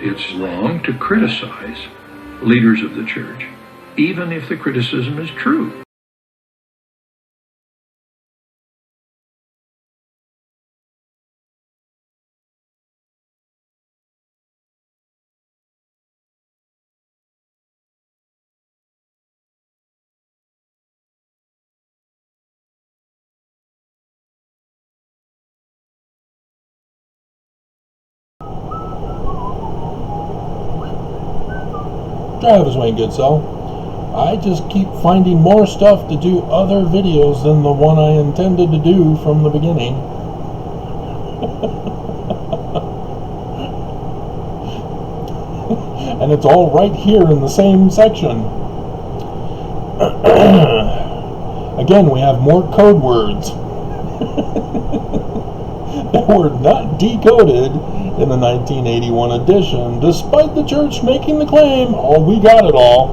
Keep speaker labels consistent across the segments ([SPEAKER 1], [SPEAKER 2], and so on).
[SPEAKER 1] It's wrong to criticize leaders of the church, even if the criticism is true.
[SPEAKER 2] Travis Wayne Goodsell. I just keep finding more stuff to do other videos than the one I intended to do from the beginning. And it's all right here in the same section. Again, we have more code words that were not decoded in the 1981 edition, despite the church making the claim, "Oh, we got it all."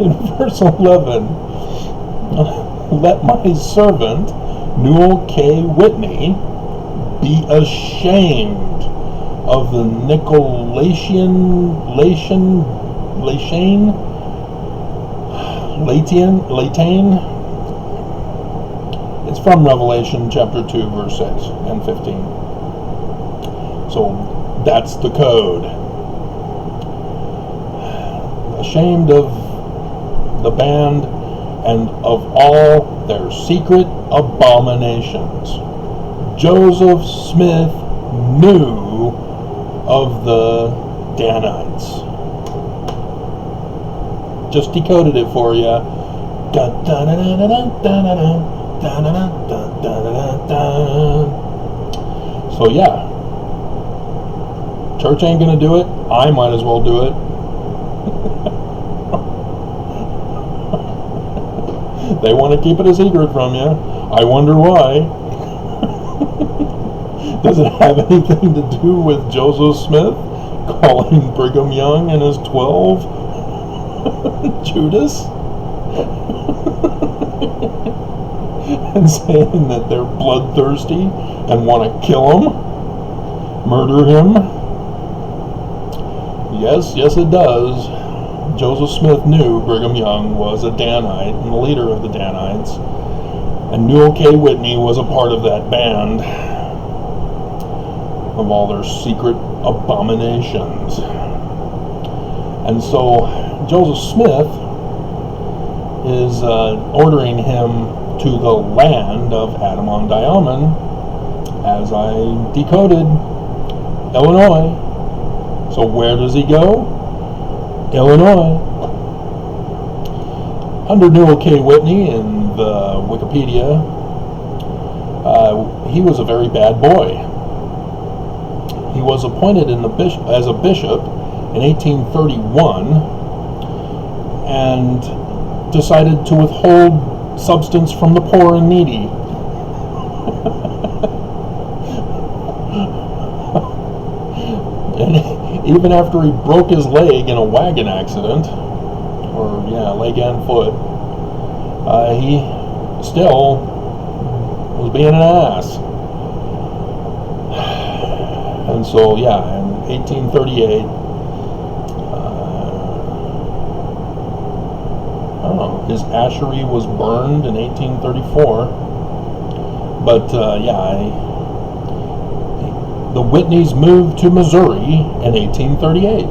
[SPEAKER 2] In verse 11, "Let my servant, Newel K. Whitney, be ashamed of the Nicolaitanian, it's from Revelation chapter 2, verse 6 and 15. So that's the code. Ashamed of the band and of all their secret abominations. Joseph Smith knew of the Danites. Just decoded it for you. So yeah, church ain't gonna do it. I might as well do it. They want to keep it a secret from you. I wonder why. Does it have anything to do with Joseph Smith calling Brigham Young and his 12 Judas? And saying that they're bloodthirsty and want to kill him? Murder him? Yes, it does. Joseph Smith knew Brigham Young was a Danite and the leader of the Danites, and Newel K. Whitney was a part of that band of all their secret abominations. And so Joseph Smith is ordering him to the land of Adam-on-Diamond, as I decoded, Illinois. So where does he go? Illinois. Under Newel K. Whitney in the Wikipedia, he was a very bad boy. He was appointed as a bishop in 1831 and decided to withhold substance from the poor and needy. And even after he broke his leg in a wagon accident, or leg and foot, he still was being an ass. And so, in 1838, his ashery was burned in 1834. But, the Whitneys moved to Missouri in 1838.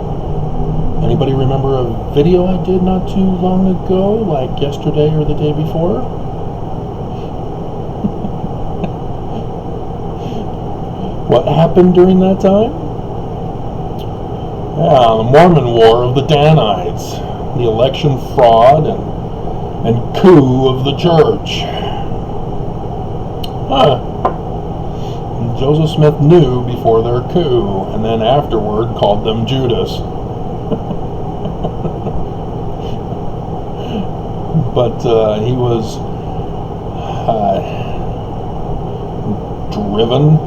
[SPEAKER 2] Anybody remember a video I did not too long ago, like yesterday or the day before? What happened during that time? Yeah, the Mormon War of the Danites, the election fraud and coup of the church. And Joseph Smith knew before their coup, and then afterward called them Judas. But he was driven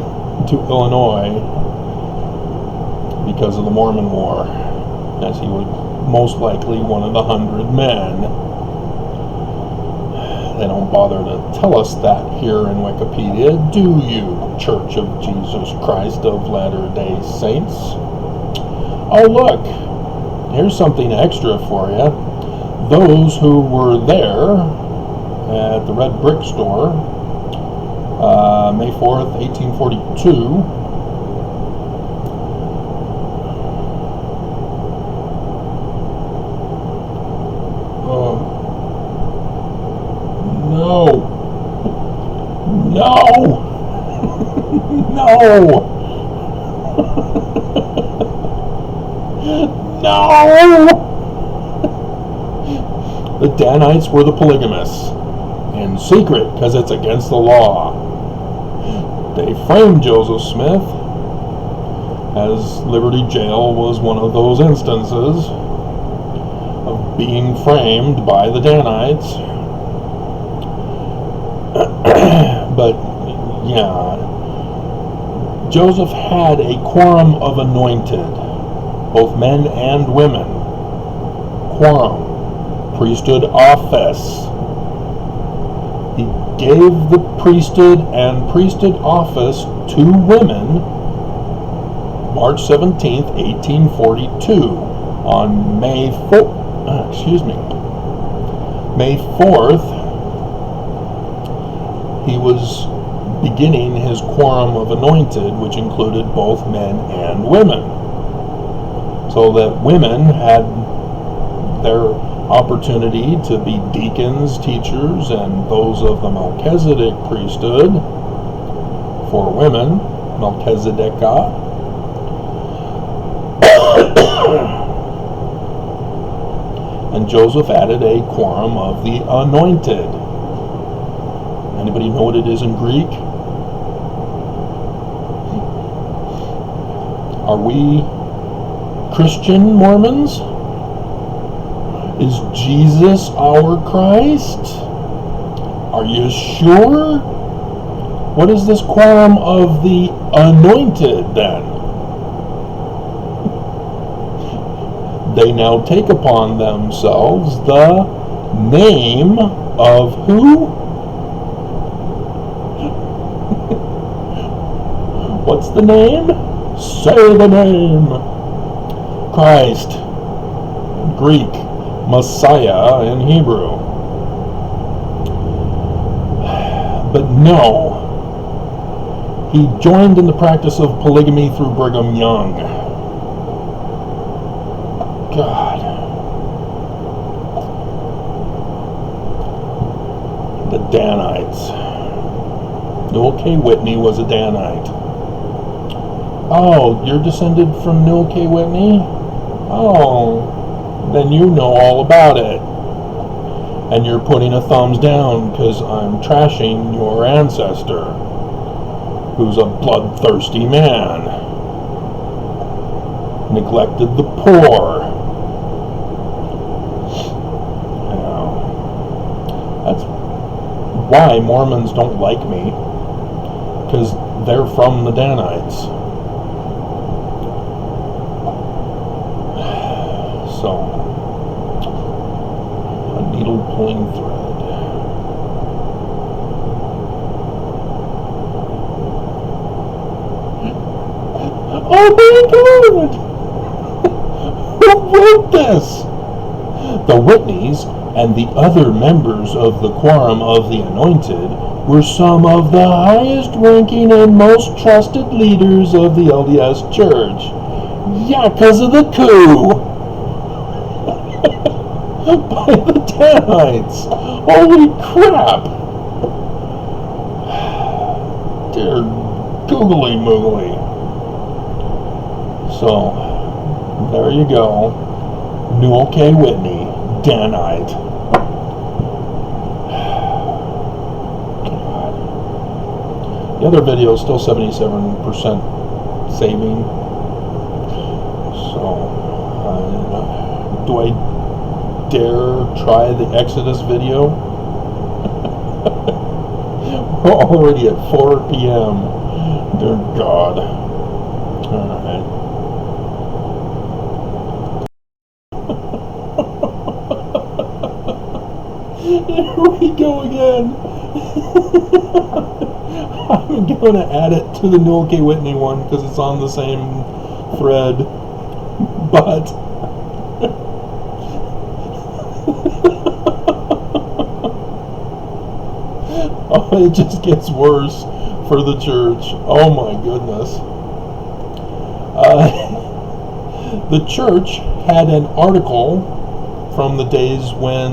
[SPEAKER 2] to Illinois because of the Mormon War, as he was most likely one of the 100 men. They don't bother to tell us that here in Wikipedia, do you, Church of Jesus Christ of Latter-day Saints? Oh, look, here's something extra for you. Those who were there at the Red Brick Store, May 4th, 1842, No! No! No! The Danites were the polygamists. In secret, because it's against the law. They framed Joseph Smith, as Liberty Jail was one of those instances of being framed by the Danites. But, yeah, Joseph had a quorum of anointed, both men and women. Quorum, priesthood office. He gave the priesthood and priesthood office to women March 17th, 1842. On May 4th, he was beginning his quorum of anointed, which included both men and women. So that women had their opportunity to be deacons, teachers, and those of the Melchizedek priesthood for women, Melchizedekah. And Joseph added a quorum of the anointed. Anybody know what it is in Greek? Are we Christian Mormons? Is Jesus our Christ? Are you sure? What is this quorum of the anointed then? They now take upon themselves the name of who? What's the name? Say the name. Christ. Greek. Messiah in Hebrew. But no. He joined in the practice of polygamy through Brigham Young. God. The Danites. Newel K. Whitney was a Danite. Oh, you're descended from Newel K. Whitney? Oh, then you know all about it. And you're putting a thumbs down because I'm trashing your ancestor, who's a bloodthirsty man. Neglected the poor. That's why Mormons don't like me, because they're from the Danites. So, a needle pulling thread. Oh my God! Who wrote this? The Whitneys and the other members of the Quorum of the Anointed were some of the highest-ranking and most trusted leaders of the LDS Church. Yeah, because of the coup by the Danites. Holy crap! Dear googly moogly. So, there you go. Newel K. Whitney, Danite. God. The other video is still 77% saving. So, do I dare try the Exodus video? We're already at 4 p.m. Dear God. Alright. we go again. I'm going to add it to the Newel K. Whitney one because it's on the same thread. But oh, it just gets worse for the church. Oh my goodness. The church had an article from the days when,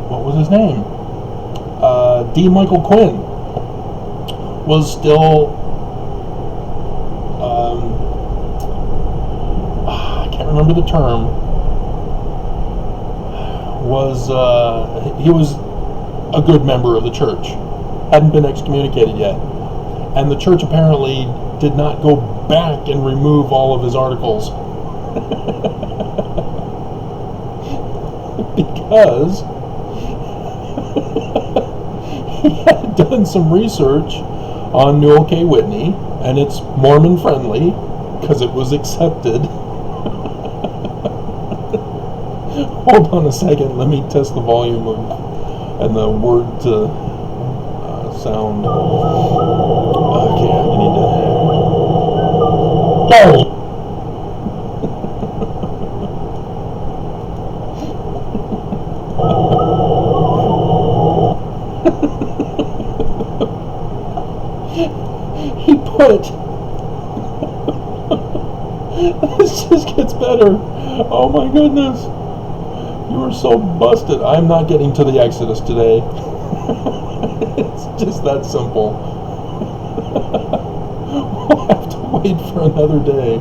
[SPEAKER 2] what was his name? D. Michael Quinn was still, I can't remember the term, he was a good member of the church, hadn't been excommunicated yet, and the church apparently did not go back and remove all of his articles because he had done some research on Newel K. Whitney, and it's Mormon friendly because it was accepted. Hold on a second, let me test the volume and the word to sound. Okay, I need to. Oh! He put. This just gets better. Oh my goodness. You are so busted. I'm not getting to the Exodus today. It's just that simple. We'll have to wait for another day.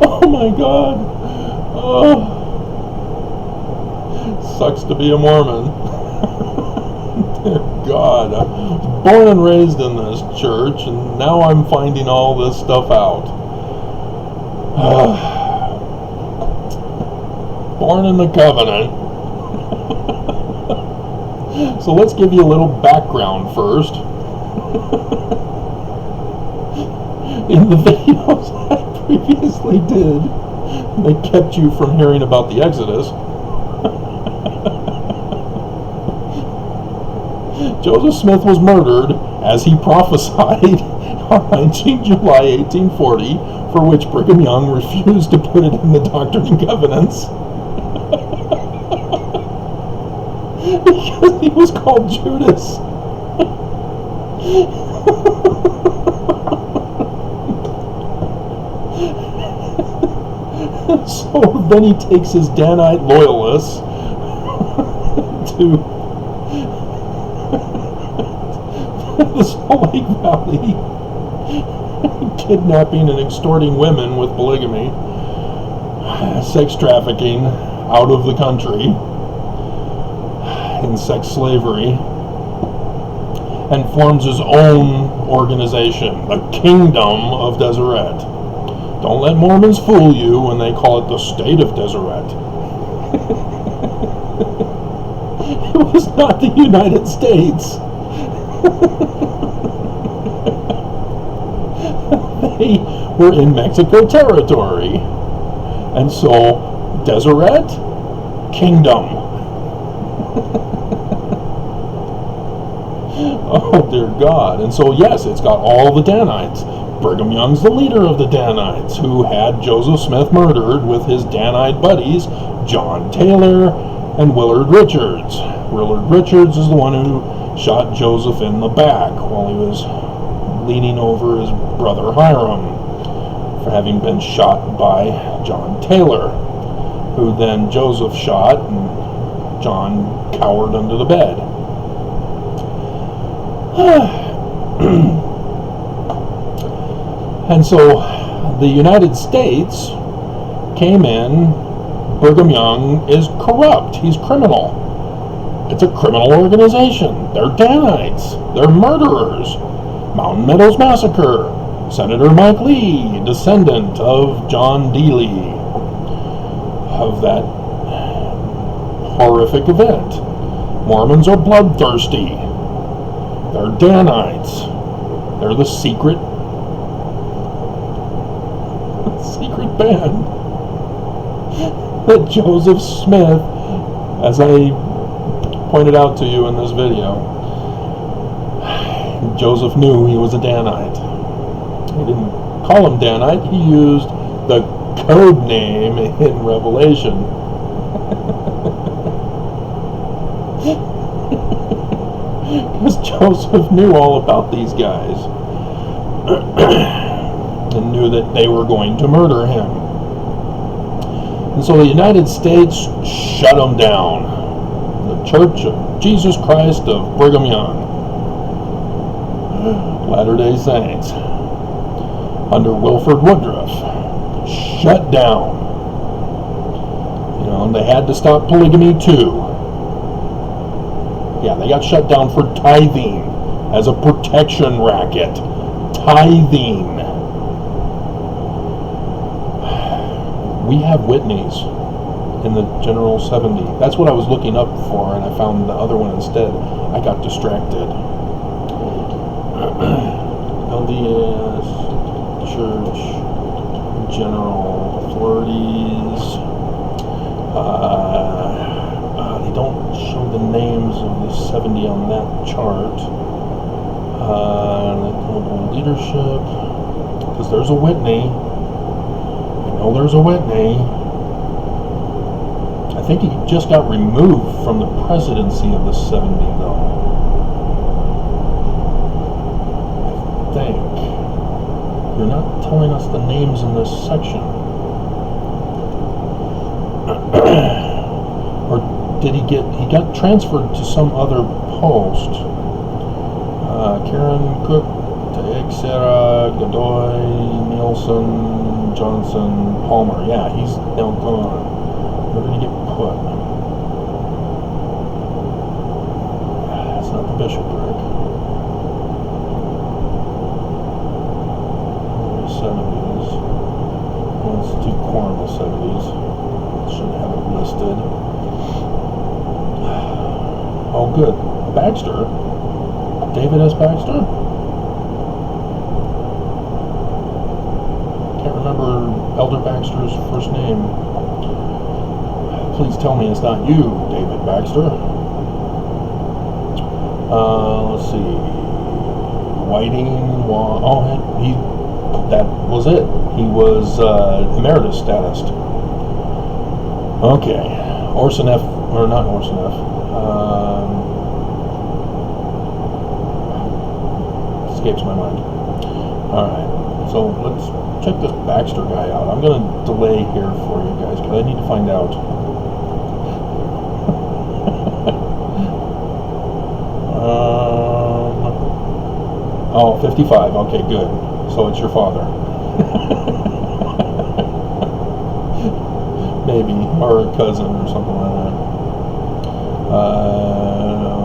[SPEAKER 2] Oh my God. Oh. Sucks to be a Mormon. Dear God. I was born and raised in this church, and now I'm finding all this stuff out. Born in the covenant. So let's give you a little background first. In the videos I previously did, they kept you from hearing about the Exodus. Joseph Smith was murdered, as he prophesied, on 19 July 1840, for which Brigham Young refused to put it in the Doctrine and Covenants. Because he was called Judas. So then he takes his Danite loyalists to the Salt Lake Valley, kidnapping and extorting women with polygamy, sex trafficking out of the country, in sex slavery, and forms his own organization, the Kingdom of Deseret. Don't let Mormons fool you when they call it the State of Deseret. It was not the United States. They were in Mexico territory. And so, Deseret, Kingdom. Oh, dear God. And so, yes, it's got all the Danites. Brigham Young's the leader of the Danites, who had Joseph Smith murdered with his Danite buddies, John Taylor and Willard Richards. Willard Richards is the one who shot Joseph in the back while he was leaning over his brother Hiram for having been shot by John Taylor, who then Joseph shot and John cowered under the bed. And so the United States came in. Brigham Young is corrupt. He's criminal. It's a criminal organization. They're Danites. They're murderers. Mountain Meadows Massacre. Senator Mike Lee, descendant of John D. Lee, of that horrific event. Mormons are bloodthirsty. They're Danites. They're the secret band that Joseph Smith, as I pointed out to you in this video, Joseph knew he was a Danite. He didn't call him Danite, he used the code name in Revelation. Because Joseph knew all about these guys and knew that they were going to murder him. And so the United States shut them down. The Church of Jesus Christ of Brigham Young, Latter-day Saints, under Wilford Woodruff, shut down. You know, and they had to stop polygamy too. Yeah, they got shut down for tithing as a protection racket. Tithing. We have Whitneys in the General 70. That's what I was looking up for, and I found the other one instead. I got distracted. LDS Church General Authorities. They don't show the names of the 70 on that chart. The global leadership, because there's a Whitney. I know there's a Whitney. I think he just got removed from the presidency of the 70, though. I think. You're not telling us the names in this section. Or did he got transferred to some other post? Karen Cook, Taeg Sarah, Godoy, Nielsen, Johnson, Palmer. Yeah, he's now gone. Where did he get put? It's not the bishopric. 70s. Let's do quorum of 70s. Should have it listed. Oh, good. Baxter. David S. Baxter? Can't remember Elder Baxter's first name. Please tell me it's not you, David Baxter. Let's see. Whiting. That was it. He was emeritus status. Okay. Orson F. Or not Orson F. Escapes my mind. Alright, so let's check this Baxter guy out. I'm going to delay here for you guys because I need to find out. 55. Okay, good. So it's your father. Maybe, or a cousin or something like that.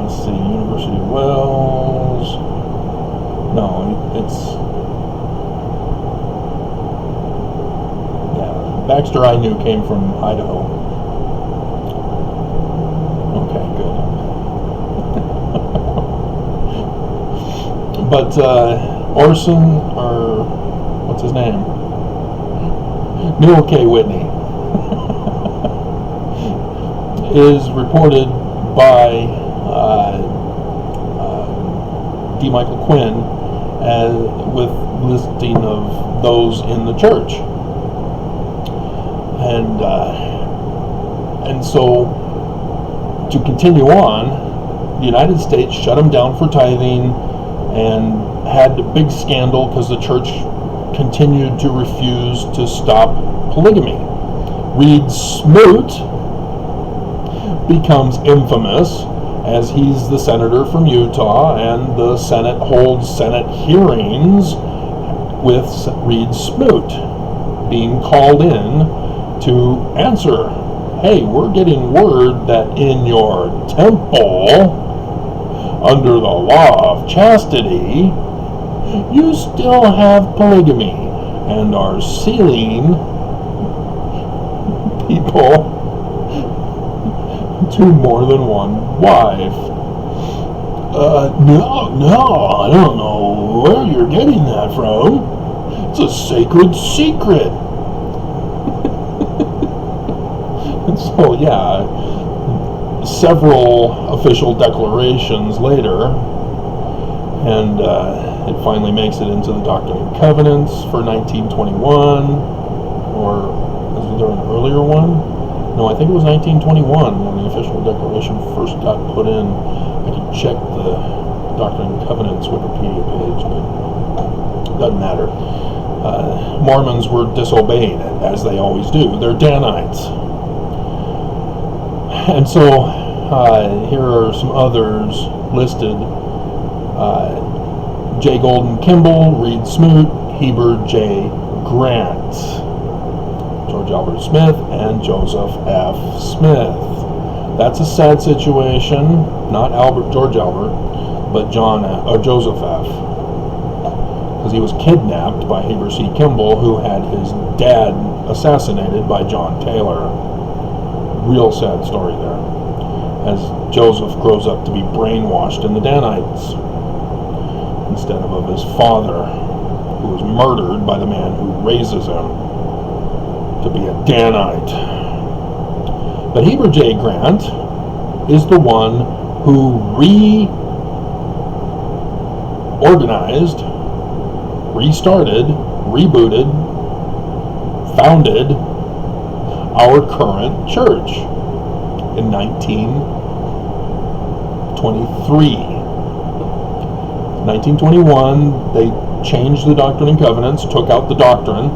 [SPEAKER 2] Let's see, University of Wales. No, it's... Yeah, Baxter I knew came from Idaho. Okay, good. But Orson, or what's his name? Newel K. Whitney is reported by D. Michael Quinn with listing of those in the church, and so to continue on, the United States shut them down for tithing and had a big scandal because the church continued to refuse to stop polygamy. Reed Smoot becomes infamous as he's the senator from Utah, and the Senate holds Senate hearings with Reed Smoot being called in to answer. Hey, we're getting word that in your temple, under the law of chastity, you still have polygamy and are sealing people to more than one wife. No, I don't know where you're getting that from. It's a sacred secret. And so, yeah, several official declarations later, and it finally makes it into the Doctrine and Covenants for 1921, or was there an earlier one? No, I think it was 1921 when the official declaration first got put in. I can check the Doctrine and Covenants Wikipedia page, but it doesn't matter. Mormons were disobeying it, as they always do. They're Danites. And so here are some others listed. J. Golden Kimball, Reed Smoot, Heber J. Grant, George Albert Smith, and Joseph F. Smith. That's a sad situation. Not George Albert, but Joseph F. Because he was kidnapped by Heber C. Kimball, who had his dad assassinated by John Taylor. Real sad story there. As Joseph grows up to be brainwashed in the Danites instead of his father, who was murdered by the man who raises him to be a Danite. But Heber J. Grant is the one who reorganized, restarted, rebooted, founded our current church in 1923. 1921, they changed the Doctrine and Covenants, took out the doctrine.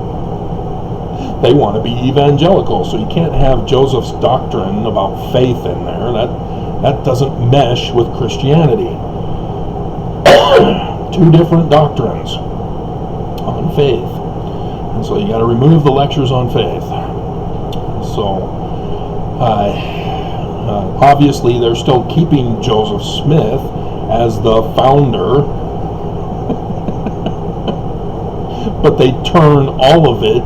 [SPEAKER 2] They want to be evangelical, so you can't have Joseph's doctrine about faith in there. That doesn't mesh with Christianity. Two different doctrines on faith. And so you got to remove the lectures on faith. So, obviously, they're still keeping Joseph Smith as the founder, but they turn all of it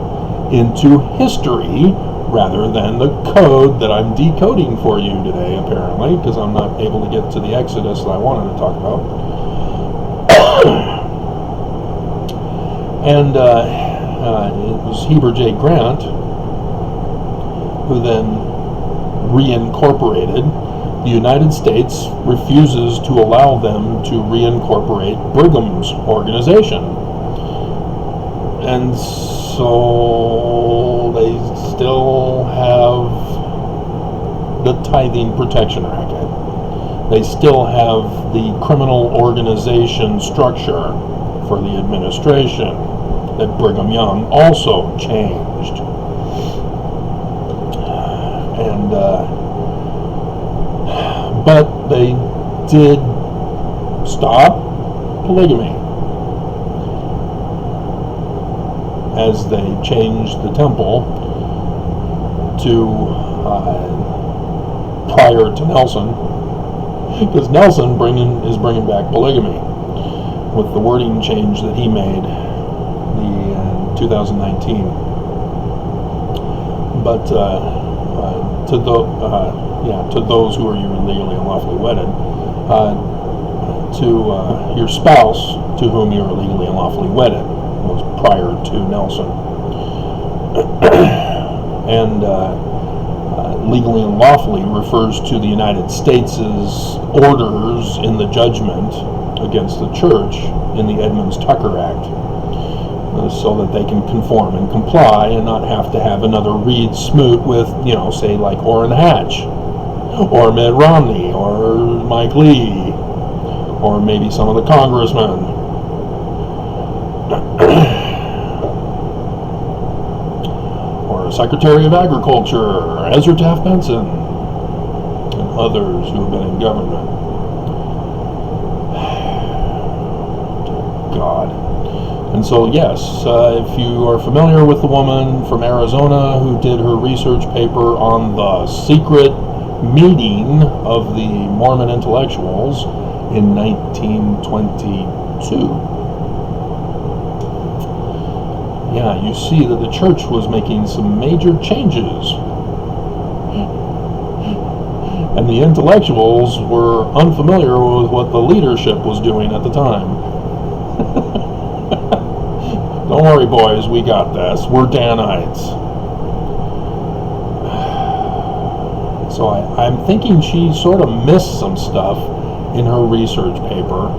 [SPEAKER 2] into history rather than the code that I'm decoding for you today, apparently, because I'm not able to get to the Exodus that I wanted to talk about. And it was Heber J. Grant who then reincorporated. The United States refuses to allow them to reincorporate Brigham's organization. And so they still have the tithing protection racket. They still have the criminal organization structure for the administration that Brigham Young also changed. And but they did stop polygamy as they changed the temple to prior to Nelson, because Nelson is bringing back polygamy with the wording change that he made in 2019. But to those who are legally and lawfully wedded, to your spouse to whom you are legally and lawfully wedded, was prior to Nelson. And legally and lawfully refers to the United States' orders in the judgment against the church in the Edmunds-Tucker Act, so that they can conform and comply and not have to have another Reed Smoot with, say like Orrin Hatch, or Mitt Romney, or Mike Lee, or maybe some of the congressmen. Or Secretary of Agriculture, Ezra Taft Benson, and others who have been in government. God. And so, yes, if you are familiar with the woman from Arizona who did her research paper on the secret meeting of the Mormon intellectuals in 1922, yeah, you see that the church was making some major changes. And the intellectuals were unfamiliar with what the leadership was doing at the time. Don't worry, boys, we got this. We're Danites. So I'm thinking she sort of missed some stuff in her research paper.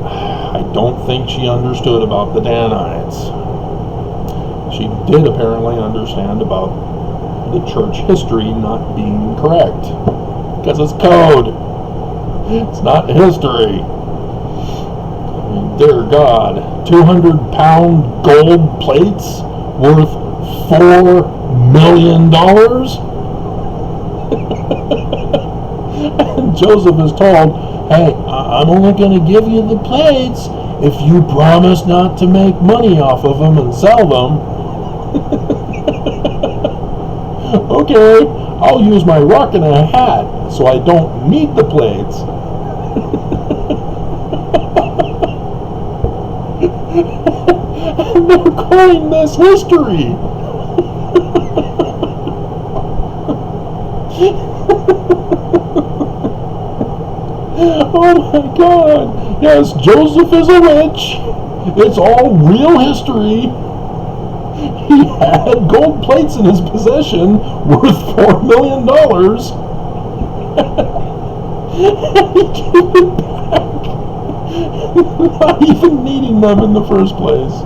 [SPEAKER 2] I don't think she understood about the Danites. She did apparently understand about the church history not being correct. Because it's code. It's not history. I mean, dear God, 200-pound gold plates worth $4 million? And Joseph is told, hey, I'm only going to give you the plates if you promise not to make money off of them and sell them. Okay, I'll use my rock and a hat so I don't need the plates. And they're calling this history. Oh my God! Yes, Joseph is a witch. It's all real history. He had gold plates in his possession worth $4 million. And he gave it back, not even needing them in the first place.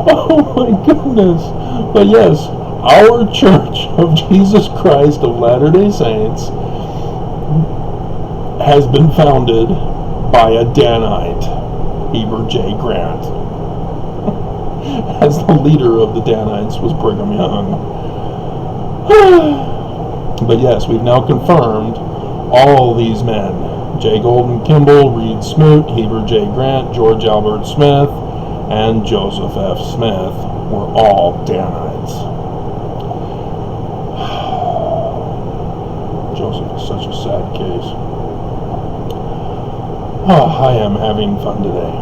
[SPEAKER 2] Oh my goodness. But yes, our Church of Jesus Christ of Latter-day Saints has been founded by a Danite, Heber J. Grant. As the leader of the Danites was Brigham Young. But yes, we've now confirmed all these men. J. Golden Kimball, Reed Smoot, Heber J. Grant, George Albert Smith, and Joseph F. Smith were all Danites. Joseph is such a sad case. Oh, I am having fun today.